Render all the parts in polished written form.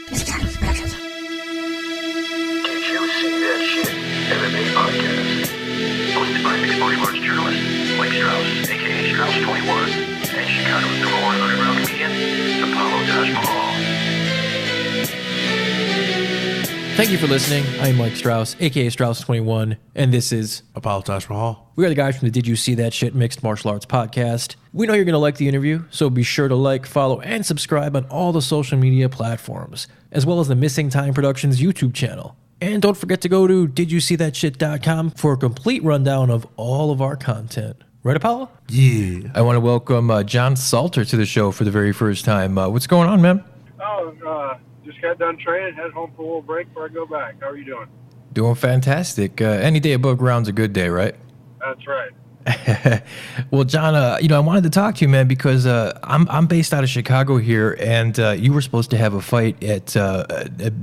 Did you see that shit? MMA podcast. Hosted by mixed martial arts journalist Mike Strauss, aka Strauss21, and Chicago's number one underground comedian, Apollo Taj Mahal. Thank you for listening. I'm Mike Strauss, aka Strauss21, and this is Apollo Taj Mahal. We are the guys from the Did You See That Shit Mixed Martial Arts podcast. We know you're going to like the interview, so be sure to like, follow, and subscribe on all the social media platforms, as well as the Missing Time Productions YouTube channel. And don't forget to go to didyousseethatshit.com for a complete rundown of all of our content. Right, Apollo? Yeah. I want to welcome John Salter to the show for the very first time. What's going on, man? Just got done training, head home for a little break before I go back. How are you doing? Doing fantastic. Any day above ground's a good day, right? That's right. Well, John, I wanted to talk to you, man, because I'm based out of Chicago here, and you were supposed to have a fight at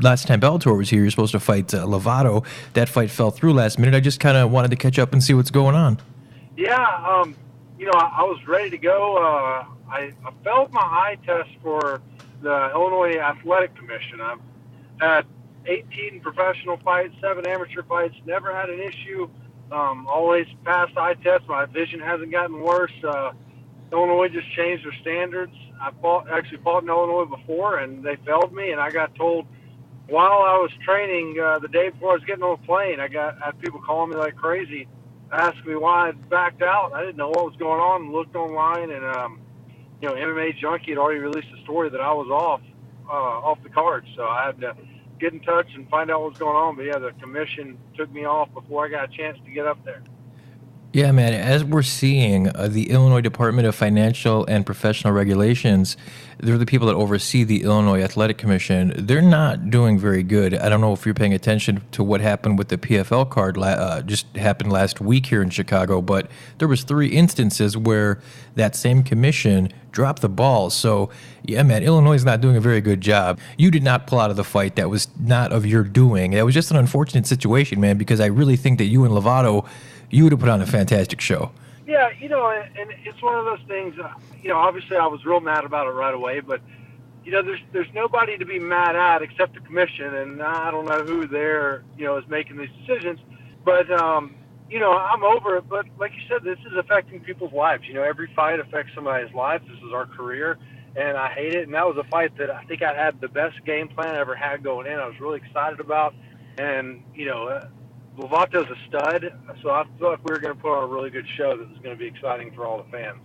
last time Bellator was here. You're supposed to fight Lovato. That fight fell through last minute. I just kind of wanted to catch up and see what's going on. Yeah, I was ready to go. I failed my eye test for the Illinois Athletic Commission. I've had 18 professional fights, 7 amateur fights, never had an issue. Always passed eye tests. My vision hasn't gotten worse. Illinois just changed their standards. I actually fought in Illinois before, and they failed me. And I got told while I was training the day before I was getting on the plane, I had people calling me like crazy, asking me why I backed out. I didn't know what was going on. Looked online, and MMA Junkie had already released a story that I was off the card. So I had to get in touch and find out what was going on. But yeah, the commission took me off before I got a chance to get up there. Yeah, man, as we're seeing, the Illinois Department of Financial and Professional Regulations, they're the people that oversee the Illinois Athletic Commission. They're not doing very good. I don't know if you're paying attention to what happened with the PFL card, just happened last week here in Chicago, but there was 3 instances where that same commission dropped the ball. So, yeah, man, Illinois is not doing a very good job. You did not pull out of the fight. That was not of your doing. It was just an unfortunate situation, man, because I really think that you and Lovato, you would have put on a fantastic show. Yeah, and it's one of those things, obviously I was real mad about it right away, but, there's nobody to be mad at except the commission, and I don't know who there, is making these decisions, but, I'm over it, but like you said, this is affecting people's lives. Every fight affects somebody's life. This is our career, and I hate it, and that was a fight that I think I had the best game plan I ever had going in. I was really excited about, and, Lovato's a stud, so I thought we were going to put on a really good show that was going to be exciting for all the fans.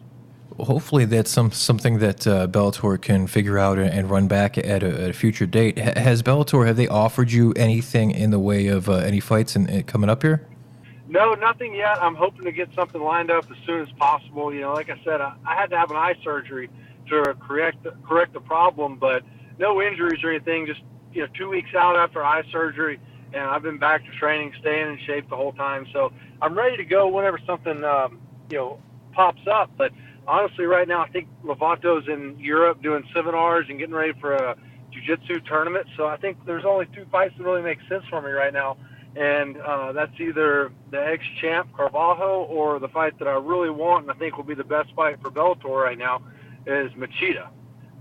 Well, hopefully that's something that Bellator can figure out and run back at a future date. Has Bellator, have they offered you anything in the way of any fights coming up here? No, nothing yet. I'm hoping to get something lined up as soon as possible. Like I said, I had to have an eye surgery to correct the problem, but no injuries or anything, just 2 weeks out after eye surgery. And I've been back to training, staying in shape the whole time. So I'm ready to go whenever something, pops up. But honestly, right now, I think Lovato's in Europe doing seminars and getting ready for a jiu-jitsu tournament. So I think there's only 2 fights that really make sense for me right now. And that's either the ex-champ Carvalho or the fight that I really want and I think will be the best fight for Bellator right now is Machida.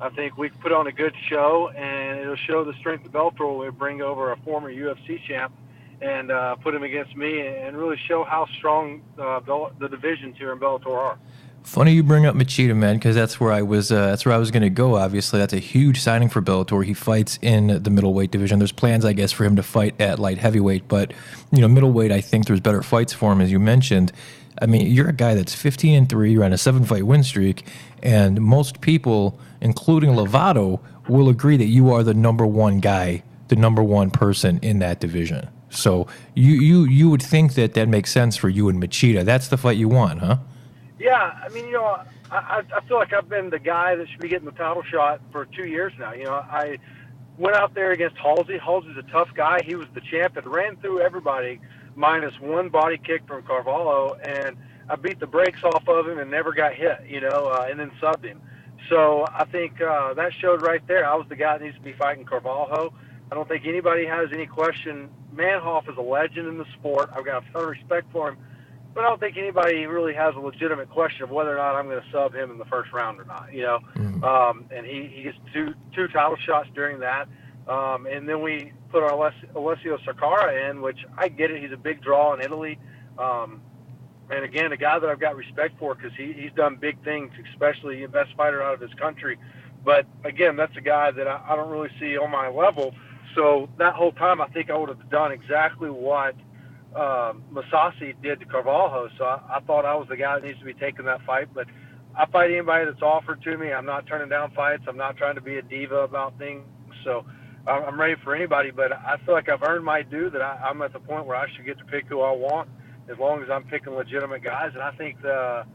I think we can put on a good show, and it'll show the strength of Bellator. We'll bring over a former UFC champ and put him against me and really show how strong the divisions here in Bellator are. Funny you bring up Machida, man, because that's where I was going to go. Obviously, that's a huge signing for Bellator. He fights in the middleweight division. There's plans, I guess, for him to fight at light heavyweight, but middleweight, I think there's better fights for him, as you mentioned. I mean, you're a guy that's 15-3, you're on a 7-fight win streak, and most people, including Lovato, will agree that you are the number one guy, the number one person in that division. So you would think that makes sense for you and Machida. That's the fight you want, huh? Yeah, I mean, I feel like I've been the guy that should be getting the title shot for 2 years now. I went out there against Halsey. Halsey's a tough guy. He was the champ that ran through everybody, minus 1 body kick from Carvalho, and I beat the brakes off of him and never got hit, and then subbed him. So I think that showed right there. I was the guy that needs to be fighting Carvalho. I don't think anybody has any question. Manhoff is a legend in the sport. I've got a ton of respect for him. But I don't think anybody really has a legitimate question of whether or not I'm going to sub him in the first round or not, And he gets two title shots during that. And then we put our Alessio Sakara in, which I get it. He's a big draw in Italy. And again, a guy that I've got respect for because he's done big things, especially the best fighter out of his country. But again, that's a guy that I don't really see on my level. So that whole time, I think I would have done exactly what Masasi did to Carvalho. So I thought I was the guy that needs to be taking that fight. But I fight anybody that's offered to me. I'm not turning down fights. I'm not trying to be a diva about things. So I'm ready for anybody. But I feel like I've earned my due, that I'm at the point where I should get to pick who I want, as long as I'm picking legitimate guys. And I think the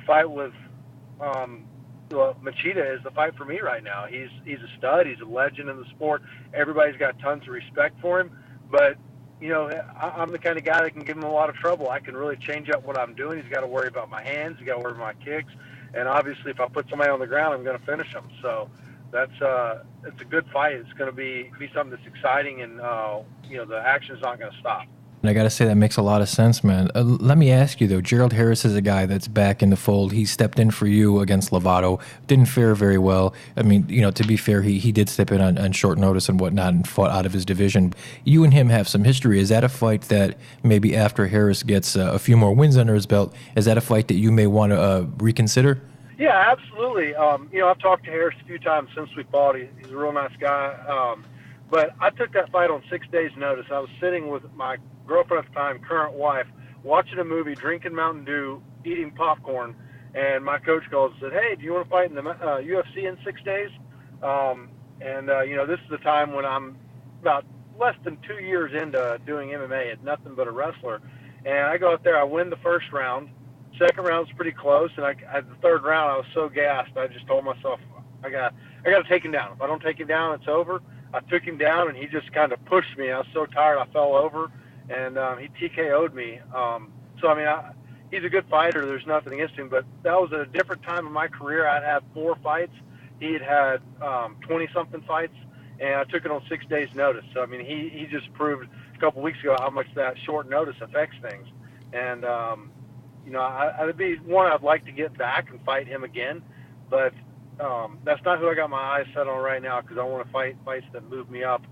fight with Machida is the fight for me right now. He's a stud. He's a legend in the sport. Everybody's got tons of respect for him. But, you know, I'm the kind of guy that can give him a lot of trouble. I can really change up what I'm doing. He's got to worry about my hands. He's got to worry about my kicks. And obviously, if I put somebody on the ground, I'm going to finish him. So it's a good fight. It's going to be something that's exciting, and you know, the action's not going to stop. And I got to say, that makes a lot of sense, man. Let me ask you, though. Gerald Harris is a guy that's back in the fold. He stepped in for you against Lovato. Didn't fare very well. I mean, you know, to be fair, he did step in on short notice and whatnot and fought out of his division. You and him have some history. Is that a fight that maybe after Harris gets a few more wins under his belt, is that a fight that you may want to reconsider? Yeah, absolutely. You know, I've talked to Harris a few times since we fought. He's a real nice guy. But I took that fight on 6 days' notice. I was sitting with my girlfriend at the time, current wife, watching a movie, drinking Mountain Dew, eating popcorn, and my coach calls and said, "Hey, do you want to fight in the UFC in 6 days?" You know, this is the time when I'm about less than 2 years into doing MMA, and nothing but a wrestler. And I go out there, I win the first round. Second round was pretty close, and at the third round, I was so gassed. I just told myself, I got to take him down. If I don't take him down, it's over. I took him down, and he just kind of pushed me. I was so tired, I fell over, and he TKO'd me. So, I mean, he's a good fighter. There's nothing against him, but that was at a different time in my career. I'd had 4 fights. He had 20-something fights, and I took it on 6 days' notice. So, I mean, he just proved a couple weeks ago how much that short notice affects things. And, you know, I'd be one, I'd like to get back and fight him again, but that's not who I got my eyes set on right now, because I want to fight fights that move me up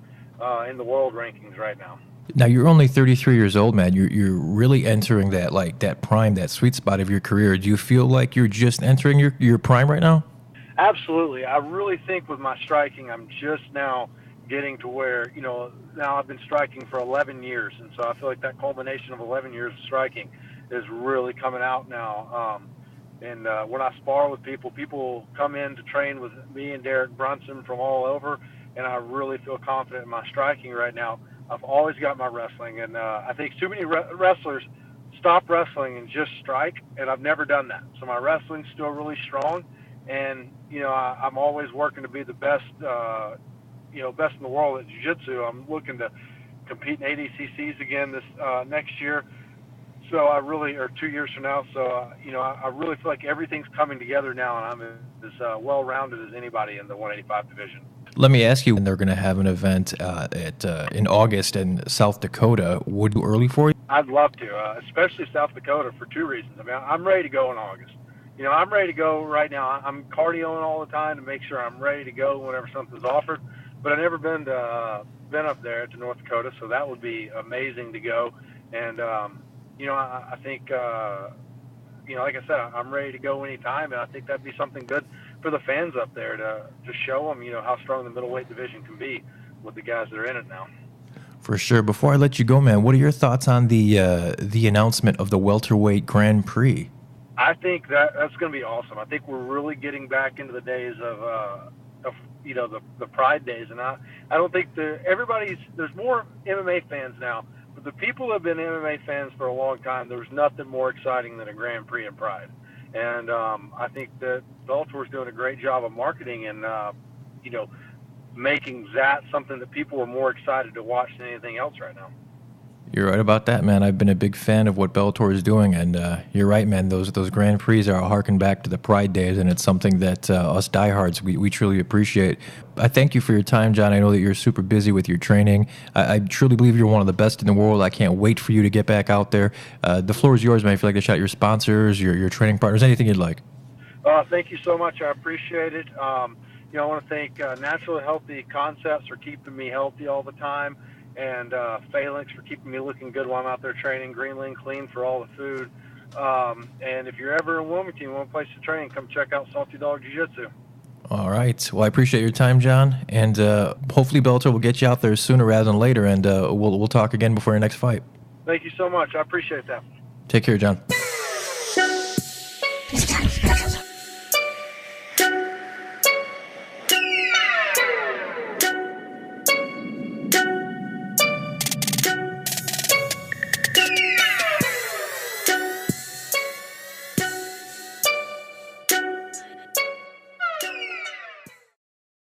in the world rankings right now. Now, you're only 33 years old, man. You're really entering that prime, that sweet spot of your career. Do you feel like you're just entering your prime right now? Absolutely. I really think with my striking, I'm just now getting to where, you know, now I've been striking for 11 years, and so I feel like that culmination of 11 years of striking is really coming out now. And when I spar with people come in to train with me and Derek Brunson from all over, and I really feel confident in my striking right now. I've always got my wrestling, and I think too many wrestlers stop wrestling and just strike, and I've never done that. So my wrestling's still really strong, and, you know, I'm always working to be the best, you know, best in the world at jiu-jitsu. I'm looking to compete in ADCCs again this next year. So or 2 years from now. So, you know, I really feel like everything's coming together now, and I'm as well-rounded as anybody in the 185 division. Let me ask you, when they're going to have an event in August in South Dakota, would you early for you? I'd love to, especially South Dakota, for 2 reasons. I mean, I'm ready to go in August. You know, I'm ready to go right now. I'm cardioing all the time to make sure I'm ready to go whenever something's offered. But I've never been up there to North Dakota, so that would be amazing to go. And you know, I think, you know, like I said, I'm ready to go anytime, and I think that'd be something good for the fans up there to show them, you know, how strong the middleweight division can be with the guys that are in it now. For sure. Before I let you go, man, what are your thoughts on the announcement of the welterweight Grand Prix? I think that's going to be awesome. I think we're really getting back into the days of you know, the Pride days, and I don't think there's more MMA fans now. But the people who have been MMA fans for a long time, there's nothing more exciting than a Grand Prix and Pride. And I think that Bellator is doing a great job of marketing and, you know, making that something that people are more excited to watch than anything else right now. You're right about that, man. I've been a big fan of what Bellator is doing, and you're right, man. Those Grand Prix are harking back to the Pride days, and it's something that us diehards, we truly appreciate. I thank you for your time, John. I know that you're super busy with your training. I truly believe you're one of the best in the world. I can't wait for you to get back out there. The floor is yours, man. If you'd like to shout your sponsors, your training partners, anything you'd like. Thank you so much. I appreciate it. I want to thank Naturally Healthy Concepts for keeping me healthy all the time, and Phalanx for keeping me looking good while I'm out there training, Greenland Clean for all the food. And if you're ever in Wilmington, you want a place to train, come check out Salty Dog Jiu-Jitsu. All right. Well, I appreciate your time, John, and hopefully Bellator will get you out there sooner rather than later, and we'll talk again before your next fight. Thank you so much. I appreciate that. Take care, John.